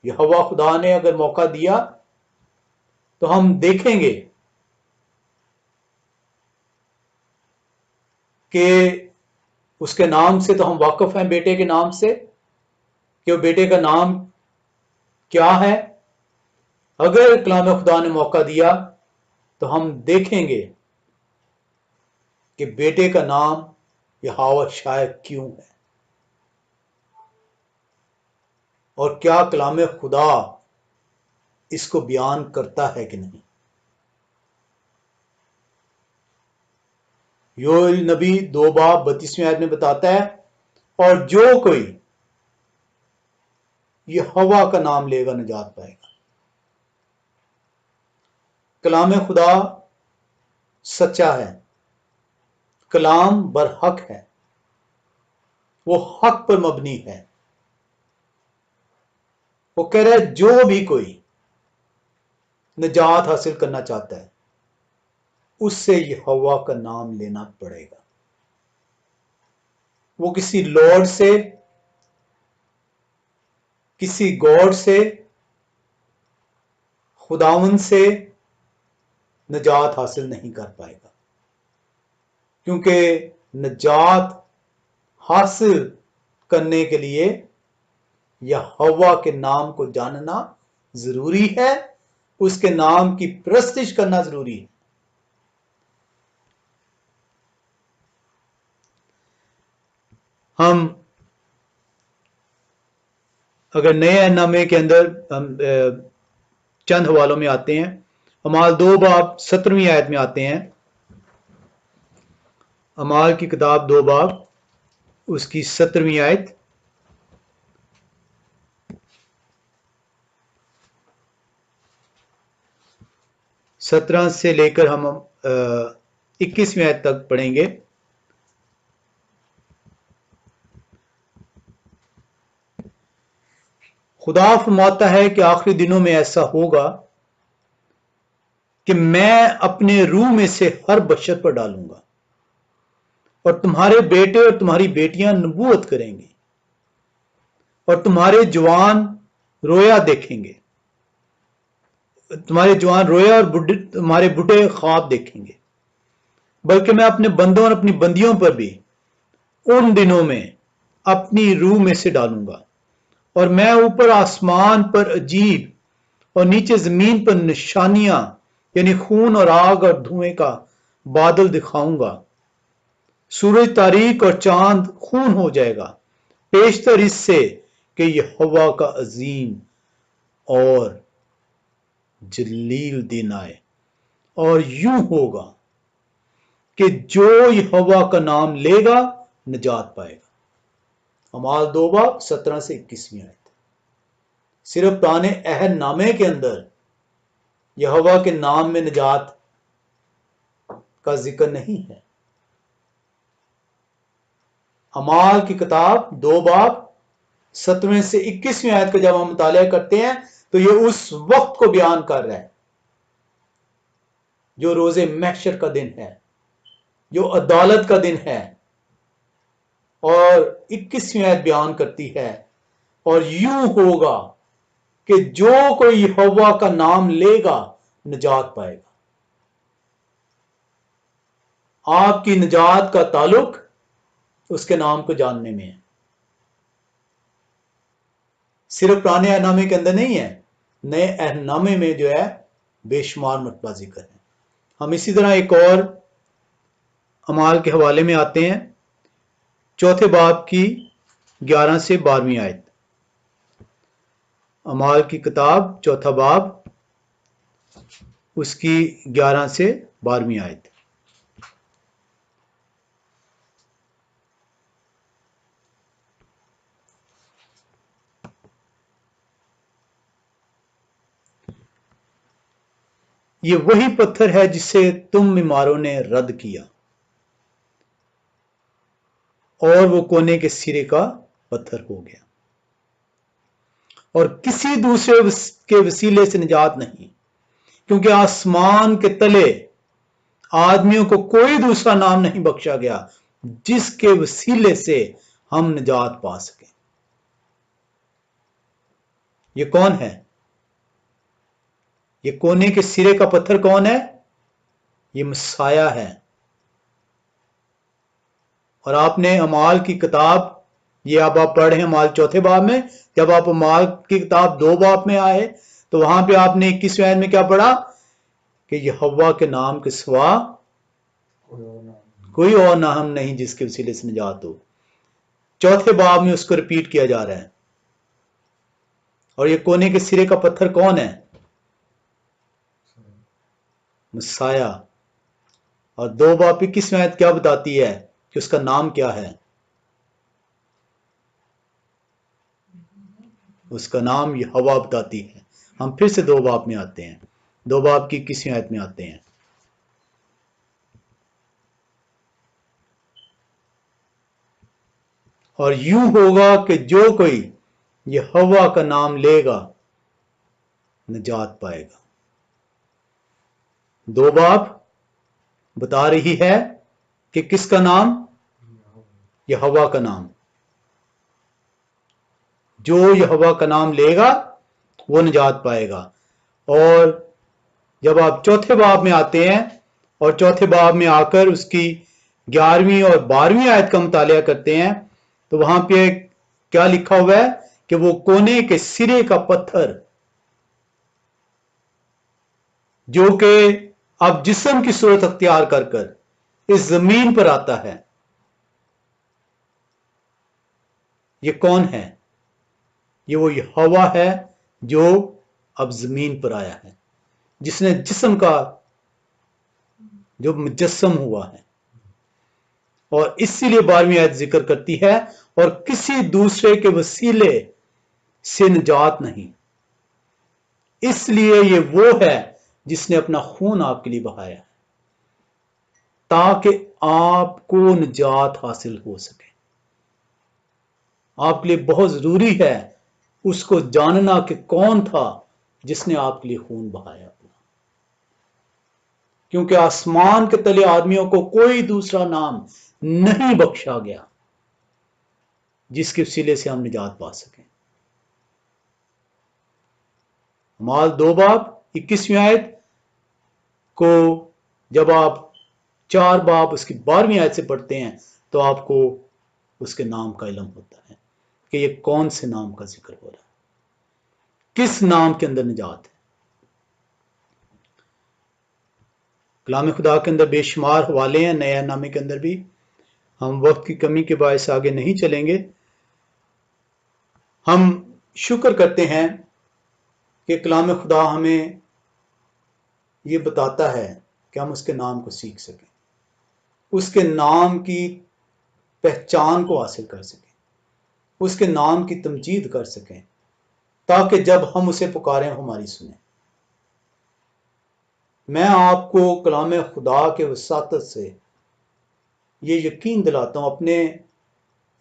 यहोवा खुदा ने अगर मौका दिया तो हम देखेंगे कि उसके नाम से तो हम वाकिफ हैं, बेटे के नाम से, कि वो बेटे का नाम क्या है। अगर कलाम खुदा ने मौका दिया तो हम देखेंगे कि बेटे का नाम यहोवा शायद क्यों है, और क्या कलाम खुदा इसको बयान करता है कि नहीं। योएल नबी 2 बाब 32वीं आयत में बताता है, और जो कोई यहोवा का नाम लेगा निजात पाएगा। कलाम खुदा सच्चा है, कलाम बरहक है, वो हक पर मबनी है। वो कह रहा है जो भी कोई निजात हासिल करना चाहता है उससे यहोवा का नाम लेना पड़ेगा। वो किसी लॉर्ड से, किसी गॉड से, खुदावन से निजात हासिल नहीं कर पाएगा, क्योंकि निजात हासिल करने के लिए यहोवा के नाम को जानना जरूरी है, उसके नाम की प्रस्तिश करना जरूरी है। हम अगर नए अहदनामे के अंदर हम चंद हवालों में आते हैं, अमाल 2 बाब 17वीं आयत में आते हैं। अमाल की किताब 2 बाब उसकी 17वीं आयत, सत्रह से लेकर हम 21वीं आयत तक पढ़ेंगे। खुदा फरमाता है कि आखिरी दिनों में ऐसा होगा कि मैं अपने रूह में से हर बशर पर डालूंगा, और तुम्हारे बेटे और तुम्हारी बेटियां नबूवत करेंगी, और तुम्हारे जवान रोया देखेंगे, तुम्हारे जवान रोया और तुम्हारे बुढ़े ख्वाब देखेंगे। बल्कि मैं अपने बंदों और अपनी बंदियों पर भी उन दिनों में अपनी रूह में से डालूंगा, और मैं ऊपर आसमान पर अजीब और नीचे जमीन पर निशानियां यानी खून और आग और धुएं का बादल दिखाऊंगा। सूरज तारीक और चांद खून हो जाएगा, पेशतर इससे कि यहोवा का अजीम और जलील दिन आए। और यूं होगा कि जो यहोवा का नाम लेगा निजात पाएगा। अमाल 2 बाब 17 से 21वीं आयत। सिर्फ पुराने अहद नामे के अंदर यहोवा के नाम में निजात का जिक्र नहीं है। अमाल की किताब 2 बाब 17वें से 21वीं आयत का जब हम मुतालिया करते हैं तो ये उस वक्त को बयान कर रहा है जो रोजे महशर का दिन है, जो अदालत का दिन है। और 21वीं आयत बयान करती है, और यूं होगा कि जो कोई यहोवा का नाम लेगा निजात पाएगा। आपकी निजात का ताल्लुक उसके नाम को जानने में है, सिर्फ पुराने अहदनामे के अंदर नहीं है, नए अहदनामे में जो है बेशुमार मरतबा जिक्र है। हम इसी तरह एक और अमाल के हवाले में आते हैं, चौथे बाब की 11 से 12वीं आयत। अमाल की किताब चौथा बाब उसकी 11 से 12वीं आयत। ये वही पत्थर है जिसे तुम बीमारों ने रद्द किया, और वो कोने के सिरे का पत्थर हो गया, और किसी दूसरे के वसीले से निजात नहीं, क्योंकि आसमान के तले आदमियों को कोई दूसरा नाम नहीं बख्शा गया जिसके वसीले से हम निजात पा सकें। ये कौन है? ये कोने के सिरे का पत्थर कौन है? ये मसाया है। और आपने अमाल की किताब, ये अब आप पढ़ रहे हैं अमाल चौथे बाब में, जब आप अमाल की किताब 2 बाब में आए तो वहां पे आपने 21वें आयत में क्या पढ़ा कि यहोवा के नाम के सिवा कोई और नाम नहीं जिसके वसीले से निजात हो। चौथे बाब में उसको रिपीट किया जा रहा है। और ये कोने के सिरे का पत्थर कौन है? मसाया। और 2 बाब 21वें आयत क्या बताती है कि उसका नाम क्या है? उसका नाम यहोवा बताती है। हम फिर से 2 बाब में आते हैं, 2 बाब की 21वें आयत में आते हैं। और यूं होगा कि जो कोई यहोवा का नाम लेगा निजात पाएगा। 2 बाब बता रही है कि किसका नाम? यहोवा का नाम। जो यहोवा का नाम लेगा वो निजात पाएगा। और जब आप चौथे बाब में आते हैं और चौथे बाब में आकर उसकी 11वीं और 12वीं आयत का मुतालिया करते हैं तो वहां पे क्या लिखा हुआ है कि वो कोने के सिरे का पत्थर जो कि अब जिस्म की सूरत अख्तियार कर कर इस जमीन पर आता है, ये कौन है? ये वो यहोवा है जो अब जमीन पर आया है, जिसने जिस्म का जो मुजस्सम हुआ है। और इसीलिए 12वीं आयत जिक्र करती है और किसी दूसरे के वसीले से निजात नहीं, इसलिए ये वो है जिसने अपना खून आपके लिए बहाया है ताकि आपको निजात हासिल हो सके। आपके लिए बहुत जरूरी है उसको जानना कि कौन था जिसने आपके लिए खून बहाया अपना, क्योंकि आसमान के तले आदमियों को कोई दूसरा नाम नहीं बख्शा गया जिसके वसीले से हम निजात पा सकें। माल 2 बाब 21वीं आयत को जब आप 4 बाब उसकी 12वीं आयत से पढ़ते हैं तो आपको उसके नाम का इल्म होता है कि ये कौन से नाम का जिक्र हो रहा है, किस नाम के अंदर निजात है। कलाम खुदा के अंदर बेशुमार हवाले हैं, नया नामे के अंदर भी। हम वक्त की कमी के बायस आगे नहीं चलेंगे। हम शुक्र करते हैं कि कलाम खुदा हमें ये बताता है कि हम उसके नाम को सीख सकें, उसके नाम की पहचान को हासिल कर सकें, उसके नाम की तमजीद कर सकें, ताकि जब हम उसे पुकारें हमारी सुने। मैं आपको कलाम खुदा के वसातत से ये यकीन दिलाता हूं, अपने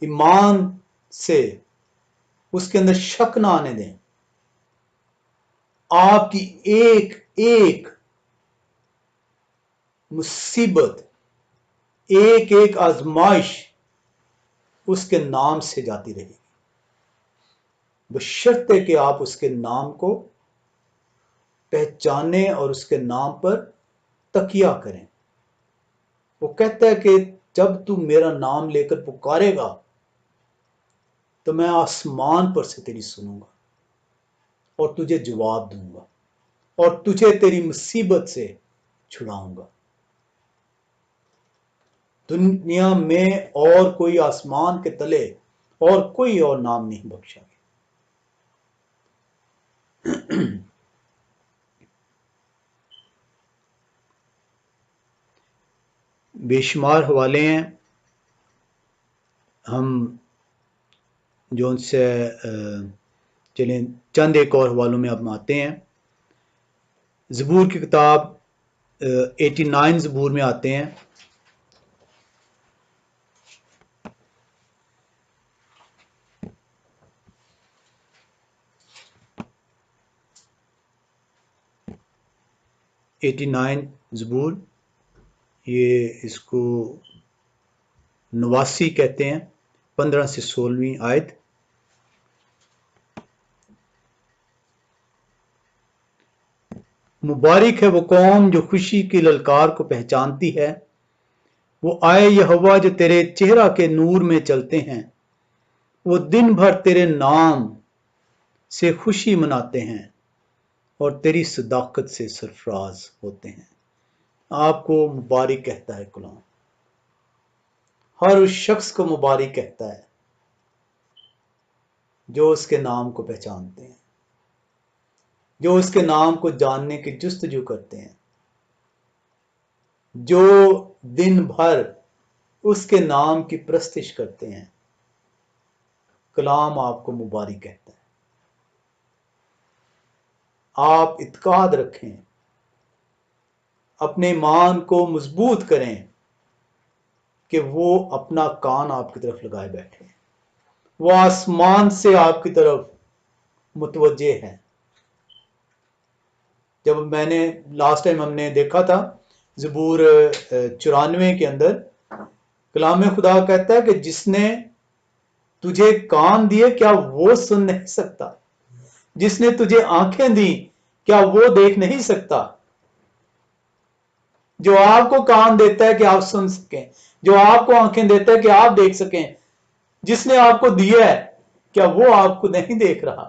ईमान से उसके अंदर शक ना आने दें। आपकी एक एक मुसीबत, एक एक आजमाइश उसके नाम से जाती रहेगी, बशर्ते कि आप उसके नाम को पहचाने और उसके नाम पर तकिया करें। वो कहता है कि जब तू मेरा नाम लेकर पुकारेगा तो मैं आसमान पर से तेरी सुनूंगा और तुझे जवाब दूंगा और तुझे तेरी मुसीबत से छुड़ाऊंगा। दुनिया में और कोई आसमान के तले और कोई और नाम नहीं बख्शा गया। बेशुमार हवाले हैं, हम जो उनसे चलें चंद एक और हवालों में अब आते हैं। ज़बूर की किताब 89 ज़बूर में आते हैं। ज़बूर, ये इसको नवासी कहते हैं, 15 से 16वीं आयत। मुबारक है वो कौम जो खुशी की ललकार को पहचानती है वो आए यहोवा जो तेरे चेहरा के नूर में चलते हैं, वो दिन भर तेरे नाम से खुशी मनाते हैं और तेरी सदाकत से सरफराज होते हैं। आपको मुबारक कहता है कलाम, हर उस शख्स को मुबारक कहता है जो उसके नाम को पहचानते हैं, जो उसके नाम को जानने की जुस्तजू करते हैं, जो दिन भर उसके नाम की प्रस्तिश करते हैं। कलाम आपको मुबारक कहता है। आप इत्काद रखें, अपने ईमान को मजबूत करें कि वो अपना कान आपकी तरफ लगाए बैठे हैं, वो आसमान से आपकी तरफ मुतवज्जे है। जब मैंने लास्ट टाइम हमने देखा था ज़बूर 94 के अंदर कलाम खुदा कहता है कि जिसने तुझे कान दिए क्या वो सुन नहीं सकता, जिसने तुझे आंखें दी क्या वो देख नहीं सकता। जो आपको कान देता है कि आप सुन सकें, जो आपको आंखें देता है कि आप देख सकें, जिसने आपको दिया है क्या वो आपको नहीं देख रहा,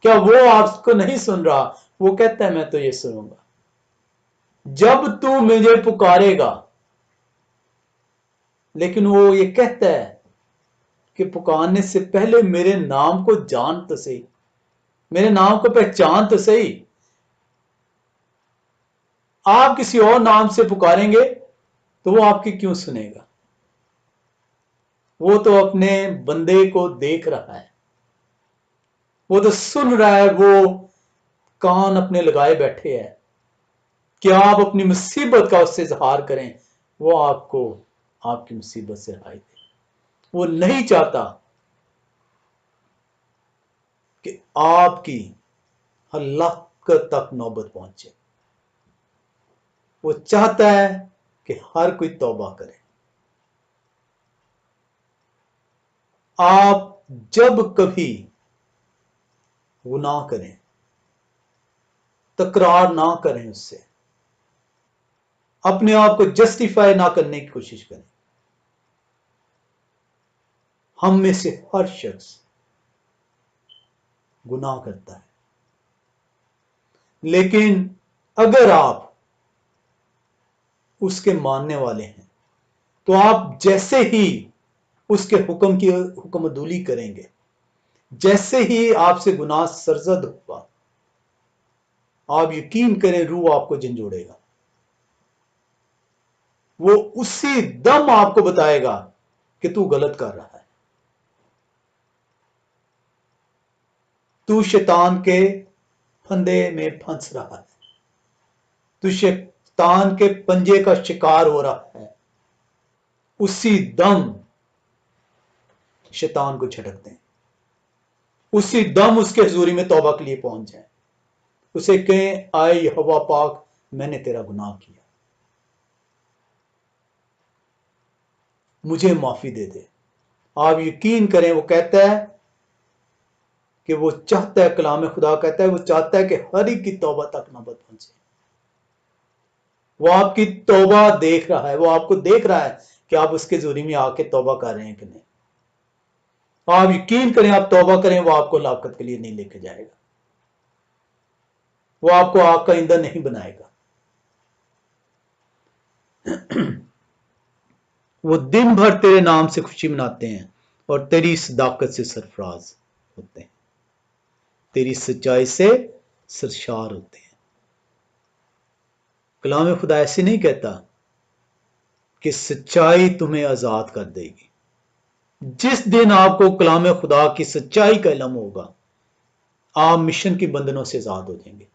क्या वो आपको नहीं सुन रहा। वो कहता है मैं तो ये सुनूंगा जब तू मुझे पुकारेगा। लेकिन वो ये कहता है कि पुकारने से पहले मेरे नाम को जान तो सही, मेरे नाम को पहचान तो सही। आप किसी और नाम से पुकारेंगे तो वो आपकी क्यों सुनेगा। वो तो अपने बंदे को देख रहा है, वो तो सुन रहा है, वो कान अपने लगाए बैठे है कि आप अपनी मुसीबत का उससे इजहार करें, वो आपको आपकी मुसीबत से रिहाई दे। वो नहीं चाहता कि आपकी हलाकत तक नौबत पहुंचे। वो चाहता है कि हर कोई तौबा करे। आप जब कभी गुनाह करें, तकरार ना करें, उससे अपने आप को जस्टिफाई ना करने की कोशिश करें। हम में से हर शख्स गुनाह करता है, लेकिन अगर आप उसके मानने वाले हैं तो आप जैसे ही उसके हुक्म की हुक्मदूली करेंगे, जैसे ही आपसे गुनाह सरजद होगा, आप यकीन करें रूह आपको झंझोड़ेगा। वो उसी दम आपको बताएगा कि तू गलत कर रहा है, तू शैतान के फंदे में फंस रहा है, तू शैतान के पंजे का शिकार हो रहा है। उसी दम शैतान को झटक दें, उसी दम उसके हजूरी में तौबा के लिए पहुंच जाए, उसे कहें आए यहोवा पाक मैंने तेरा गुनाह किया, मुझे माफी दे दे। आप यकीन करें वो कहता है कि वो चाहता है, कलाम खुदा कहता है वो चाहता है कि हर एक की तौबा तक नौबत पहुंचे। वो आपकी तौबा देख रहा है, वो आपको देख रहा है कि आप उसके जूरी में आके तौबा कर रहे हैं कि नहीं। आप यकीन करें, आप तौबा करें, वो आपको लाकत के लिए नहीं लेके जाएगा, वो आपको आग का ईंधन नहीं बनाएगा। वो दिन भर तेरे नाम से खुशी मनाते हैं और तेरी सदाकत से सरफराज होते हैं, तेरी सच्चाई से सरशार होते हैं। कलाम खुदा ऐसे नहीं कहता कि सच्चाई तुम्हें आजाद कर देगी। जिस दिन आपको कलाम खुदा की सच्चाई का इल्म होगा, आप मिशन की बंधनों से आजाद हो जाएंगे,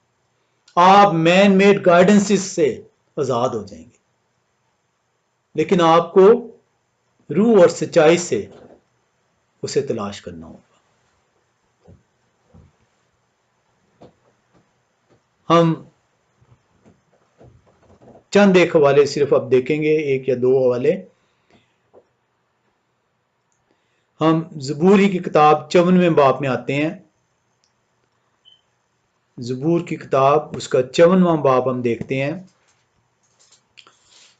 आप मैन मेड गाइडेंसेस से आजाद हो जाएंगे। लेकिन आपको रूह और सच्चाई से उसे तलाश करना होगा। हम चंद एक हवाले सिर्फ अब देखेंगे, एक या दो हवाले। हम ज़बूर की किताब 54वें बाब में आते हैं। ज़बूर की किताब उसका 54वां बाब हम देखते हैं।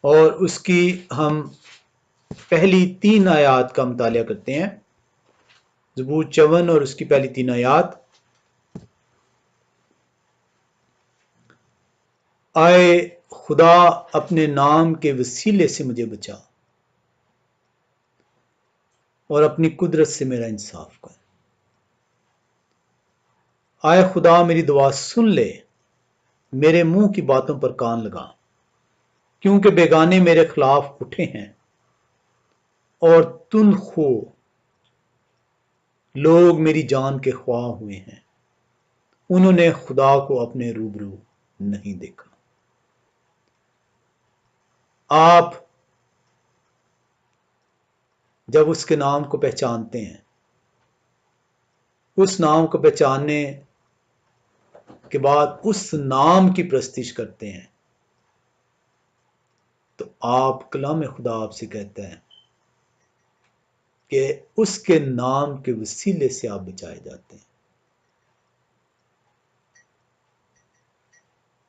और उसकी हम पहली 3 आयात का मुतालिया करते हैं। ज़बूर 54 और उसकी पहली 3 आयात। आए खुदा अपने नाम के वसीले से मुझे बचा और अपनी कुदरत से मेरा इंसाफ कर। आए खुदा मेरी दुआ सुन ले, मेरे मुंह की बातों पर कान लगा, क्योंकि बेगाने मेरे खिलाफ उठे हैं और तुलखो लोग मेरी जान के ख्वाह हुए हैं। उन्होंने खुदा को अपने रूबरू नहीं देखा। आप जब उसके नाम को पहचानते हैं, उस नाम को पहचानने के बाद उस नाम की प्रस्तिश करते हैं, तो आप कलाम खुदा आपसे कहता है कि उसके नाम के वसीले से आप बचाए जाते हैं।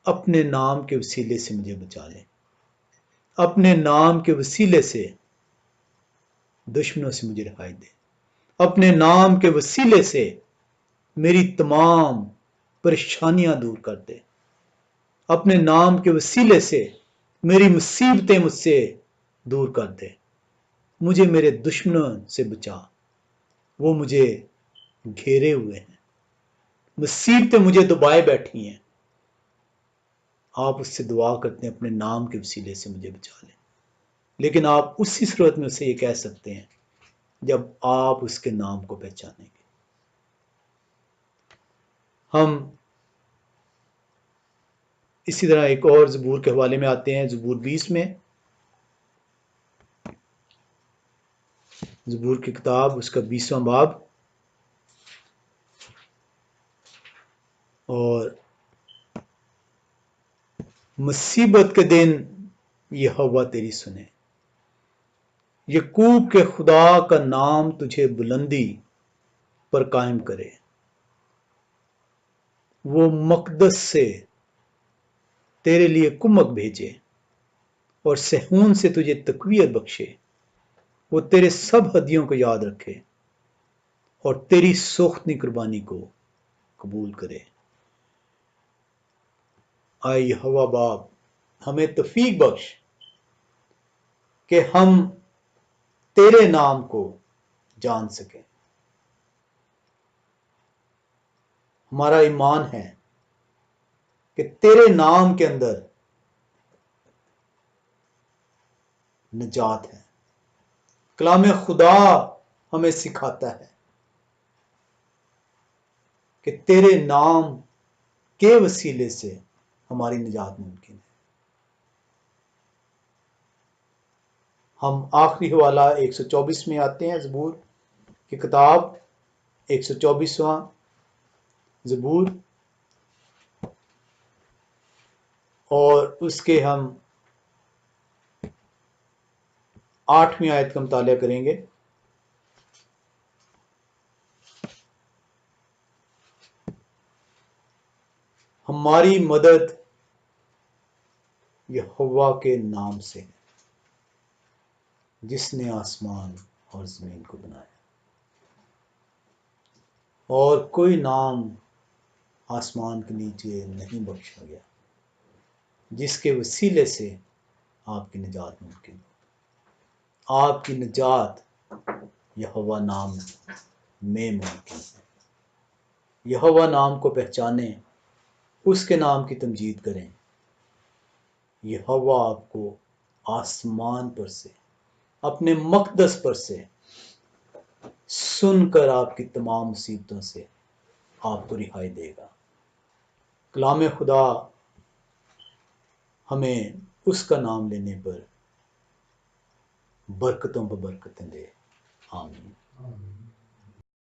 अपने नाम के वसीले से मुझे बचा ले, अपने नाम के वसीले से दुश्मनों से मुझे रिहाई दे, अपने नाम के वसीले से मेरी तमाम परेशानियां दूर कर दे, अपने नाम के वसीले से मेरी मुसीबतें मुझसे दूर कर दे, मुझे मेरे दुश्मनों से बचा, वो मुझे घेरे हुए हैं, मुसीबतें मुझे दबाए बैठी हैं। आप उससे दुआ करते हैं अपने नाम के वसीले से मुझे बचा लें, लेकिन आप उसी सूरत में उसे ये कह सकते हैं जब आप उसके नाम को पहचानेंगे। हम इसी तरह एक और ज़बूर के हवाले में आते हैं, ज़बूर 20 में। ज़बूर की किताब उसका 20वां बाब और मुसीबत के दिन यहोवा तेरी सुने, यकूब के खुदा का नाम तुझे बुलंदी पर कायम करे, वो मकदस से तेरे लिए कुमक भेजे और सहून से तुझे तकवीयत बख्शे, वो तेरे सब हदियों को याद रखे और तेरी सोख्तनी कुर्बानी को कबूल करे। आए यहोवा बाप हमें तौफीक बख्श कि हम तेरे नाम को जान सकें। हमारा ईमान है कि तेरे नाम के अंदर निजात है। कलाम खुदा हमें सिखाता है कि तेरे नाम के वसीले से हमारी निजात मुमकिन है। हम आखिरी हवाला 124 में आते हैं, ज़बूर की किताब 124वां ज़बूर और उसके हम 8वीं आयत का मुतालिया करेंगे। हमारी मदद यहोवा के नाम से है, जिसने आसमान और जमीन को बनाया, और कोई नाम आसमान के नीचे नहीं बख्शा गया जिसके वसीले से आपकी निजात मुमकिन हो। आपकी निजात यहोवा नाम में मुमकिन है। यहोवा नाम को पहचाने, उसके नाम की तमजीद करें। यहोवा आपको आसमान पर से, अपने मकदस पर से सुनकर आपकी तमाम मुसीबतों से आपको रिहाई देगा। कलाम खुदा हमें उसका नाम लेने पर बरकतों पर बरकतें दे। आमीन।